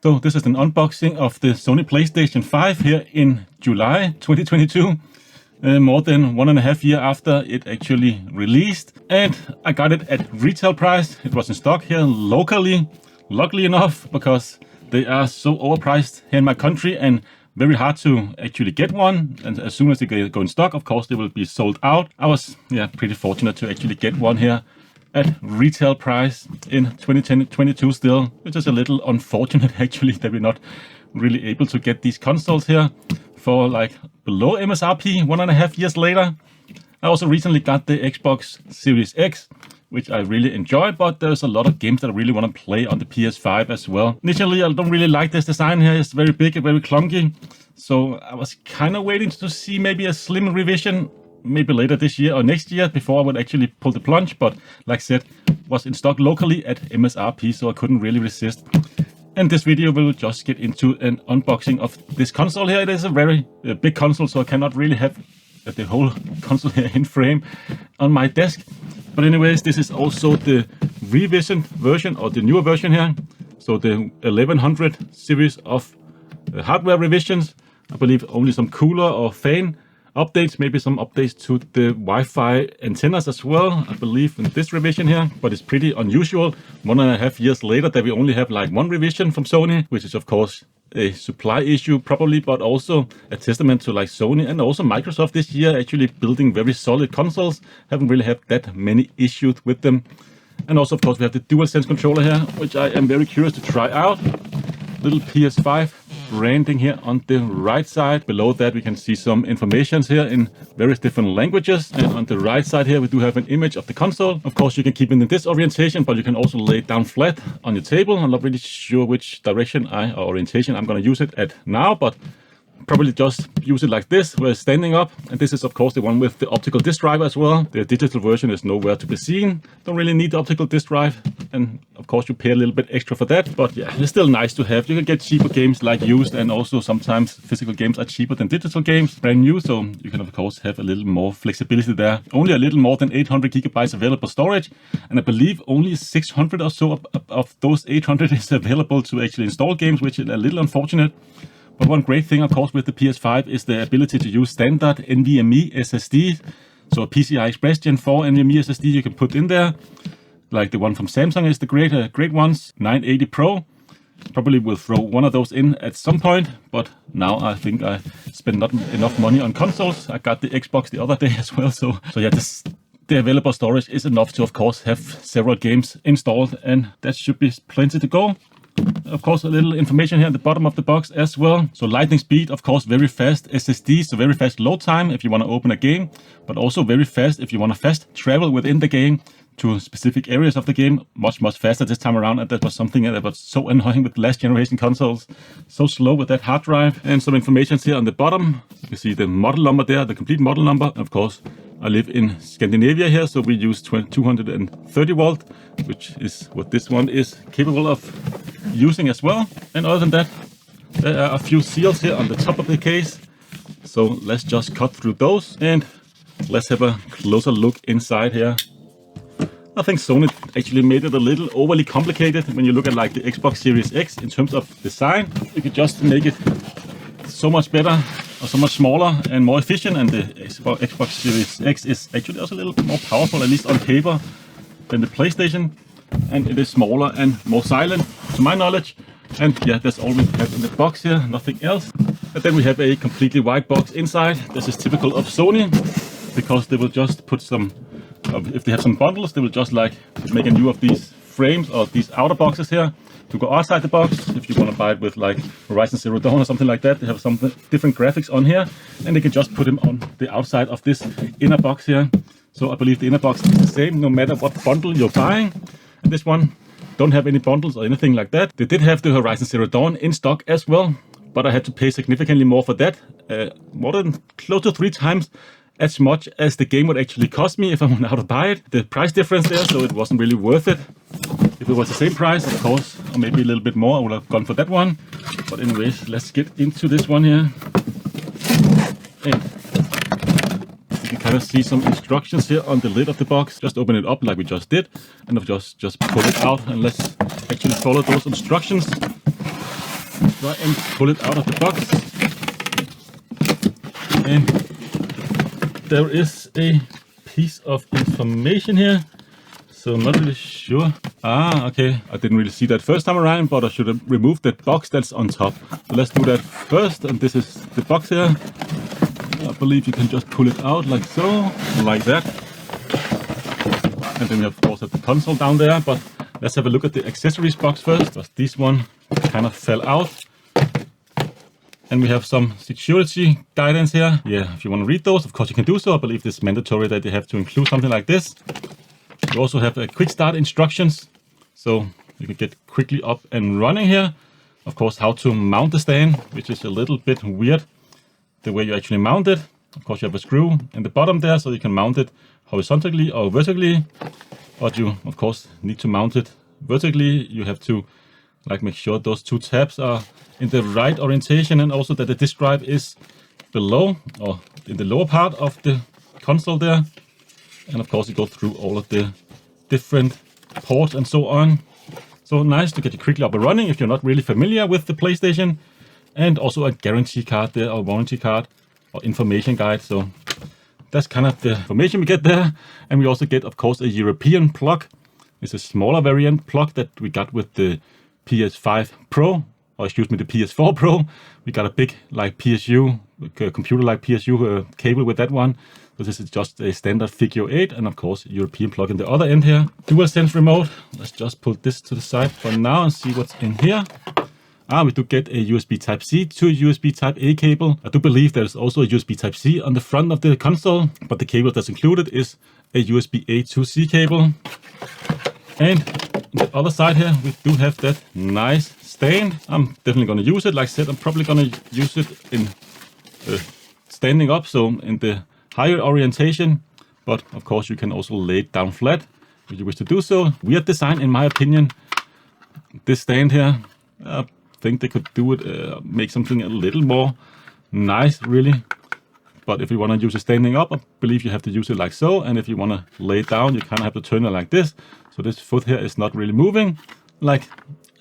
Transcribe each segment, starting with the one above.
So this is an unboxing of the Sony PlayStation 5 here in July 2022. More than 1.5 years after it actually released. And I got it at retail price. It was in stock here locally, luckily enough, because they are so overpriced here in my country and very hard to actually get one. And as soon as they go in stock, of course, they will be sold out. I was pretty fortunate to actually get one here at retail price in 2022 still, which is a little unfortunate actually that we're not really able to get these consoles here for like below MSRP 1.5 years later. I also recently got the Xbox Series X, which I really enjoy, but there's a lot of games that I really want to play on the PS5 as well. Initially, I don't really like this design here. It's very big and very clunky. So I was kind of waiting to see maybe a slim revision, maybe later this year or next year, before I would actually pull the plunge. But like I said, was in stock locally at MSRP, so I couldn't really resist. And this video will just get into an unboxing of this console here. It is a very big console, so I cannot really have the whole console here in frame on my desk. But anyways, this is also the revision version or the newer version here. So the 1100 series of hardware revisions. I believe only some cooler or fan updates, maybe some updates to the Wi-Fi antennas as well, I believe, in this revision here. But it's pretty unusual 1.5 years later that we only have like one revision from Sony, which is of course a supply issue probably, but also a testament to like Sony and also Microsoft this year actually building very solid consoles. Haven't really had that many issues with them. And also of course we have the DualSense controller here, which I am very curious to try out. Little PS5 branding here on the right side. Below that we can see some information here in various different languages. And on the right side here we do have an image of the console. Of course you can keep it in this orientation, but you can also lay it down flat on your table. I'm not really sure which direction or orientation I'm going to use it at now, but probably just use it like this, where it's standing up. And this is of course the one with the optical disc drive as well. The digital version is nowhere to be seen. Don't really need the optical disc drive, and of course you pay a little bit extra for that, but yeah, it's still nice to have. You can get cheaper games like used, and also sometimes physical games are cheaper than digital games brand new, so you can of course have a little more flexibility there. Only a little more than 800 gigabytes available storage, and I believe only 600 or so of those 800 is available to actually install games, which is a little unfortunate. But one great thing, of course, with the PS5 is the ability to use standard NVMe SSD. So a PCI Express Gen 4 NVMe SSD you can put in there. Like the one from Samsung is the great ones, 980 Pro. Probably will throw one of those in at some point, but now I think I spent not enough money on consoles. I got the Xbox the other day as well. So yeah, the available storage is enough to, of course, have several games installed, and that should be plenty to go. Of course, a little information here at the bottom of the box as well. So lightning speed, of course, very fast SSD, so very fast load time if you want to open a game, but also very fast if you want to fast travel within the game to specific areas of the game. Much faster this time around, and that was something that was so annoying with last generation consoles. So slow with that hard drive. And some information here on the bottom. You can see the model number there, the complete model number. Of course, I live in Scandinavia here, so we use 230 volt, which is what this one is capable of using as well. And other than that, there are a few seals here on the top of the case. So let's just cut through those and let's have a closer look inside here. I think Sony actually made it a little overly complicated when you look at like the Xbox Series X in terms of design. You could just make it so much better or so much smaller and more efficient, and the Xbox Series X is actually also a little bit more powerful, at least on paper, than the PlayStation, and it is smaller and more silent to my knowledge. And yeah, that's all we have in the box here, nothing else. And then we have a completely white box inside. This is typical of Sony, because they will just put some, if they have some bundles, they will just like make a new of these frames or these outer boxes here to go outside the box. If you want to buy it with like Horizon Zero Dawn or something like that, they have some different graphics on here, and they can just put them on the outside of this inner box here. So I believe the inner box is the same no matter what bundle you're buying. And this one don't have any bundles or anything like that. They did have the Horizon Zero Dawn in stock as well, but I had to pay significantly more for that, more than close to 3 times as much as the game would actually cost me if I went out to buy it. The price difference there, so it wasn't really worth it. If it was the same price, of course, or maybe a little bit more, I would have gone for that one. But anyways, let's get into this one here. And you can kind kind of see some instructions here on the lid of the box. Just open it up like we just did, and just pull it out, and let's actually follow those instructions. Try and pull it out of the box. And there is a piece of information here. So I'm not really sure. Ah, okay. I didn't really see that first time around, but I should have removed that box that's on top. So let's do that first. And this is the box here. I believe you can just pull it out like so, like that. And then we of course have the console down there. But let's have a look at the accessories box first, because this one kind of fell out. And we have some security guidance here. Yeah, if you want to read those, of course you can do so. I believe it's mandatory that they have to include something like this. You also have a quick start instructions, so you can get quickly up and running here. Of course, how to mount the stand, which is a little bit weird, the way you actually mount it. Of course, you have a screw in the bottom there, so you can mount it horizontally or vertically. But you, of course, need to mount it vertically. You have to make sure those two tabs are in the right orientation, and also that the disk drive is below or in the lower part of the console there. And of course you go through all of the different ports and so on. So nice to get you quickly up and running if you're not really familiar with the PlayStation. And also a guarantee card there, or warranty card, or information guide. So that's kind of the information we get there. And we also get, of course, a European plug. It's a smaller variant plug that we got with the PS5 Pro, or excuse me, the PS4 Pro. We got a big PSU, computer PSU cable with that one. So this is just a standard figure 8, and of course European plug in the other end here. DualSense remote. Let's just put this to the side for now and see what's in here. We do get a USB Type-C to USB Type-A cable. I do believe there's also a USB Type-C on the front of the console, but the cable that's included is a USB-A to C cable. And on the other side here, we do have that nice stand. I'm definitely going to use it. Like I said, I'm probably going to use it in standing up, so in the higher orientation, but of course you can also lay it down flat if you wish to do so. Weird design in my opinion. This stand here, I think they could do it, make something a little more nice really. But if you want to use it standing up, I believe you have to use it like so. And if you want to lay it down, you kind of have to turn it like this. So this foot here is not really moving. Like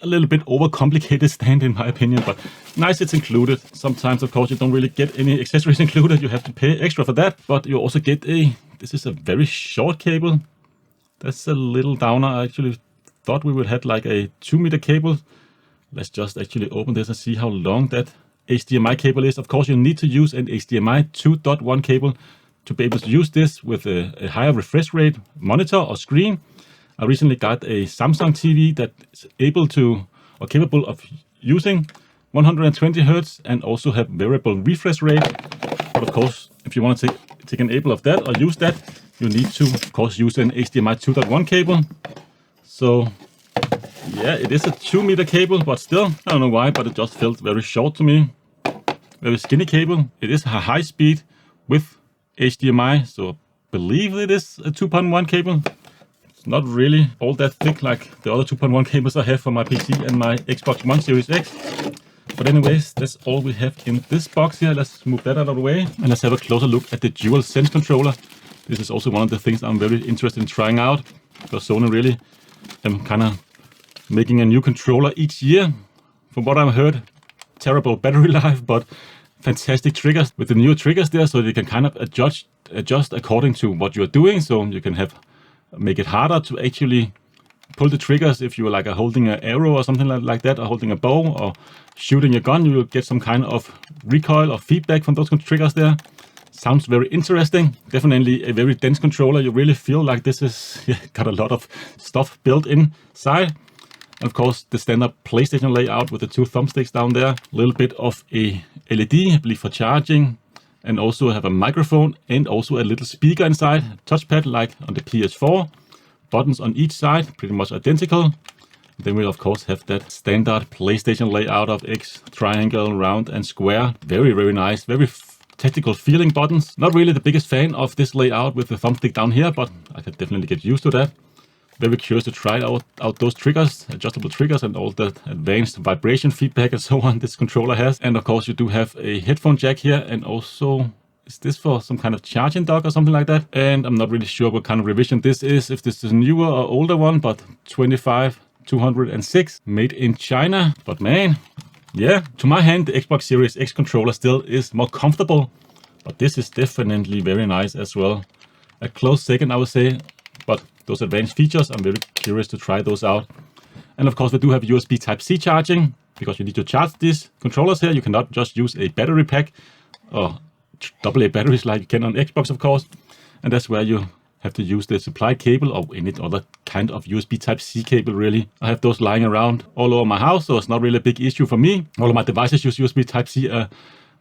a little bit overcomplicated stand in my opinion, but nice it's included. Sometimes of course you don't really get any accessories included, you have to pay extra for that, but you also get this is a very short cable. That's a little downer. I actually thought we would have like a 2-meter cable. Let's just actually open this and see how long that HDMI cable is. Of course you need to use an HDMI 2.1 cable to be able to use this with a higher refresh rate monitor or screen. I recently got a Samsung TV that's able to, or capable of using 120 Hz and also have variable refresh rate. But of course, if you want to take an able of that or use that, you need to, of course, use an HDMI 2.1 cable. So yeah, it is a 2-meter cable, but still, I don't know why, but it just felt very short to me. Very skinny cable. It is a high speed with HDMI, so I believe it is a 2.1 cable. Not really all that thick like the other 2.1 cables I have for my PC and my Xbox One Series X. But anyways, that's all we have in this box here. Let's move that out of the way and let's have a closer look at the DualSense controller. This is also one of the things I'm very interested in trying out, because Sony really kind of making a new controller each year. From what I've heard, terrible battery life, but fantastic triggers with the new triggers there, so you can kind of adjust according to what you're doing. So you can make it harder to actually pull the triggers if you're like holding an arrow or something like that, or holding a bow or shooting a gun. You will get some kind of recoil or feedback from those triggers there. Sounds very interesting. Definitely a very dense controller. You really feel like this is got a lot of stuff built inside. And of course, the standard PlayStation layout with the 2 thumbsticks down there. A little bit of a LED, I believe, for charging. And also have a microphone and also a little speaker inside. Touchpad like on the PS4. Buttons on each side, pretty much identical. Then we of course have that standard PlayStation layout of X, triangle, round and square. Very, very nice. Very tactical feeling buttons. Not really the biggest fan of this layout with the thumbstick down here, but I can definitely get used to that. Very curious to try out those triggers, adjustable triggers, and all the advanced vibration feedback and so on this controller has. And of course you do have a headphone jack here, and also Is this for some kind of charging dock or something like that? And I'm not really sure what kind of revision this is, if this is a newer or older one, but 25206, made in China. But man, yeah, to my hand, the Xbox Series X controller still is more comfortable, but this is definitely very nice as well. A close second, I would say, but those advanced features, I'm very curious to try those out. And of course, we do have USB Type-C charging, because you need to charge these controllers here. You cannot just use a battery pack or AA batteries like you can on Xbox, of course. And that's where you have to use the supply cable or any other kind of USB Type-C cable, really. I have those lying around all over my house, so it's not really a big issue for me. All of my devices use USB Type-C,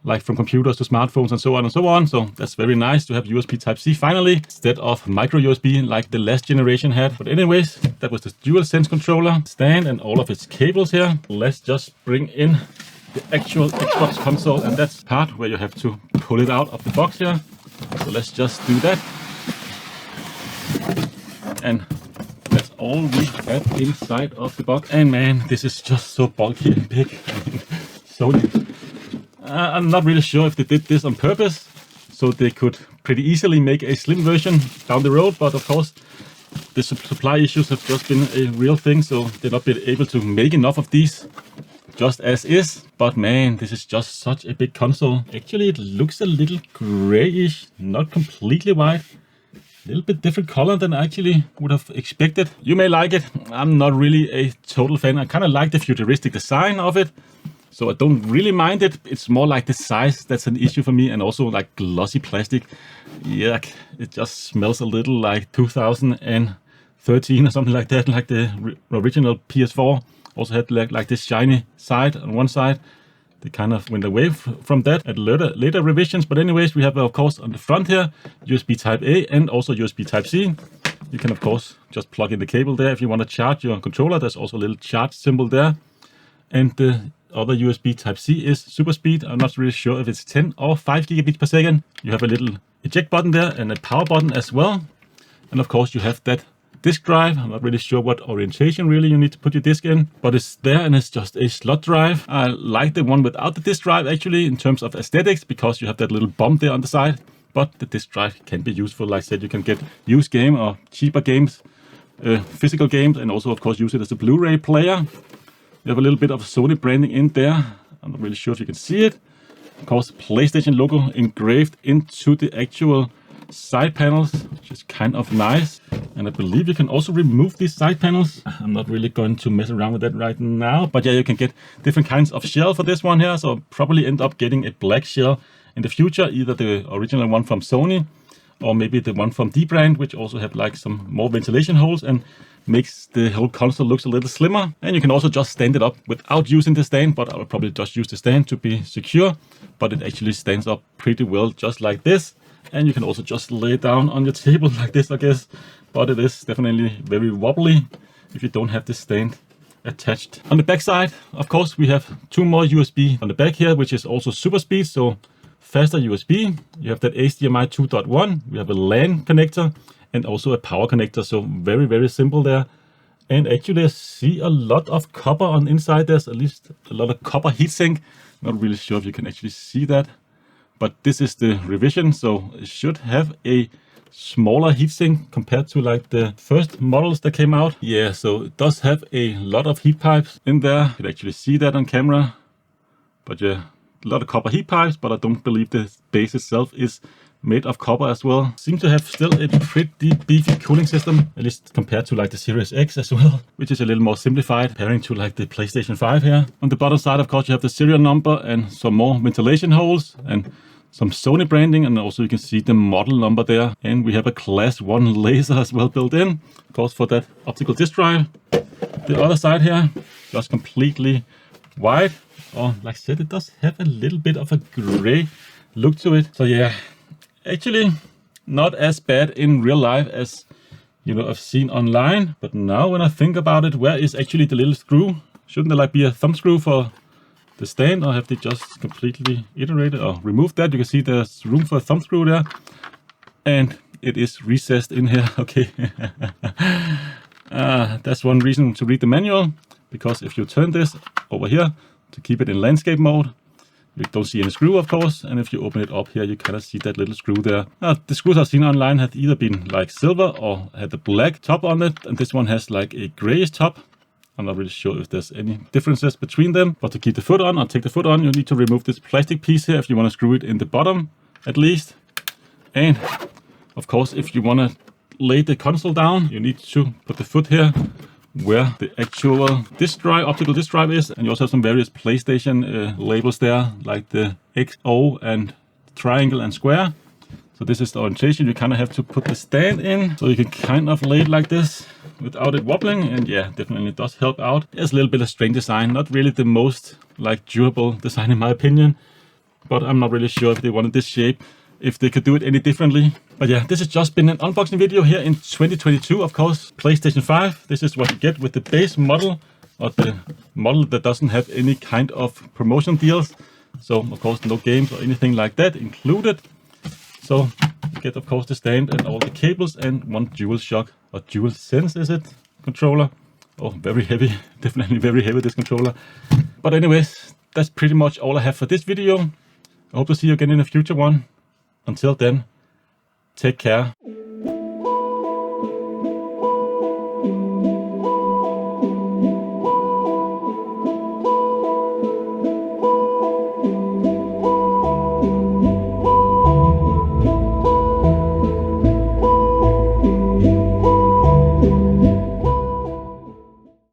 like from computers to smartphones and so on and so on. So that's very nice to have USB Type-C finally, instead of micro USB like the last generation had. But anyways, that was the DualSense controller stand and all of its cables here. Let's just bring in the actual Xbox console, and that's part where you have to pull it out of the box here. So let's just do that. And that's all we have inside of the box. And man, this is just so bulky and big. Sony. I'm not really sure if they did this on purpose, so they could pretty easily make a slim version down the road. But of course, the supply issues have just been a real thing, so they've not been able to make enough of these just as is. But man, this is just such a big console. Actually, it looks a little grayish, not completely white. A little bit different color than I actually would have expected. You may like it. I'm not really a total fan. I kind of like the futuristic design of it, so I don't really mind it. It's more like the size that's an issue for me, and also like glossy plastic. Yeah, it just smells a little like 2013 or something like that, like the original PS4. Also had like this shiny side on one side. They kind of went away from that at later revisions. But anyways, we have, of course, on the front here, USB Type-A and also USB Type-C. You can, of course, just plug in the cable there if you want to charge your controller. There's also a little charge symbol there. And the other USB Type-C is super speed. I'm not really sure if it's 10 or 5 gigabits per second. You have a little eject button there and a power button as well. And of course, you have that disk drive. I'm not really sure what orientation really you need to put your disk in, but it's there and it's just a slot drive. I like the one without the disk drive actually in terms of aesthetics, because you have that little bump there on the side. But the disk drive can be useful. Like I said, you can get used game or cheaper games, physical games, and also of course use it as a Blu-ray player. You have a little bit of Sony branding in there. I'm not really sure if you can see it. Of course, PlayStation logo engraved into the actual side panels, which is kind of nice. And I believe you can also remove these side panels. I'm not really going to mess around with that right now, but yeah, you can get different kinds of shell for this one here. So I'll probably end up getting a black shell in the future, either the original one from Sony or maybe the one from D brand, which also have like some more ventilation holes and makes the whole console looks a little slimmer. And you can also just stand it up without using the stand, but I will probably just use the stand to be secure. But it actually stands up pretty well just like this. And you can also just lay it down on your table like this, I guess. But it is definitely very wobbly if you don't have the stand attached. On the back side, of course, we have two more USB on the back here, which is also super speed, so faster USB. You have that HDMI 2.1. We have a LAN connector and also a power connector. So very, very simple there. And actually I see a lot of copper on the inside. There's at least a lot of copper heatsink. Not really sure if you can actually see that. But this is the revision, so it should have a smaller heatsink compared to like the first models that came out. Yeah, so it does have a lot of heat pipes in there. You can actually see that on camera. But yeah, a lot of copper heat pipes, but I don't believe the base itself is made of copper as well. Seems to have still a pretty beefy cooling system, at least compared to like the Series X as well, which is a little more simplified comparing to like the PlayStation 5 here. On the bottom side, of course, you have the serial number and some more ventilation holes and some Sony branding, and also you can see the model number there. And we have a Class 1 laser as well built in, of course, for that optical disc drive. The other side here, just completely white. Or like I said, it does have a little bit of a gray look to it. So yeah, actually not as bad in real life as, you know, I've seen online. But now when I think about it, where is actually the little screw? Shouldn't there like be a thumb screw for the stand, or have they just completely iterated or removed that? You can see there's room for a thumb screw there, and it is recessed in here. Okay. That's one reason to read the manual, because if you turn this over here to keep it in landscape mode, You don't see any screw, of course, and if you open it up here, you kind of see that little screw there. Now, the screws I've seen online have either been like silver or had a black top on it, and this one has like a grayish top. I'm not really sure if there's any differences between them, but to keep the foot on or take the foot on, you need to remove this plastic piece here if you want to screw it in the bottom, at least. And of course, if you want to lay the console down, you need to put the foot here where the actual disk drive, optical disk drive is, and you also have some various PlayStation labels there, like the XO and triangle and square. So this is the orientation. You kind of have to put the stand in, so you can kind of lay it like this without it wobbling, and yeah, definitely does help out. It's a little bit of strange design, not really the most like durable design in my opinion, but I'm not really sure if they wanted this shape, if they could do it any differently. But yeah, this has just been an unboxing video here in 2022, of course. PlayStation 5, this is what you get with the base model, or the model that doesn't have any kind of promotion deals. So of course no games or anything like that included. So you get of course the stand and all the cables and one DualShock or DualSense is it controller. Oh, very heavy, definitely very heavy this controller. But anyways, that's pretty much all I have for this video. I hope to see you again in a future one. Until then, take care.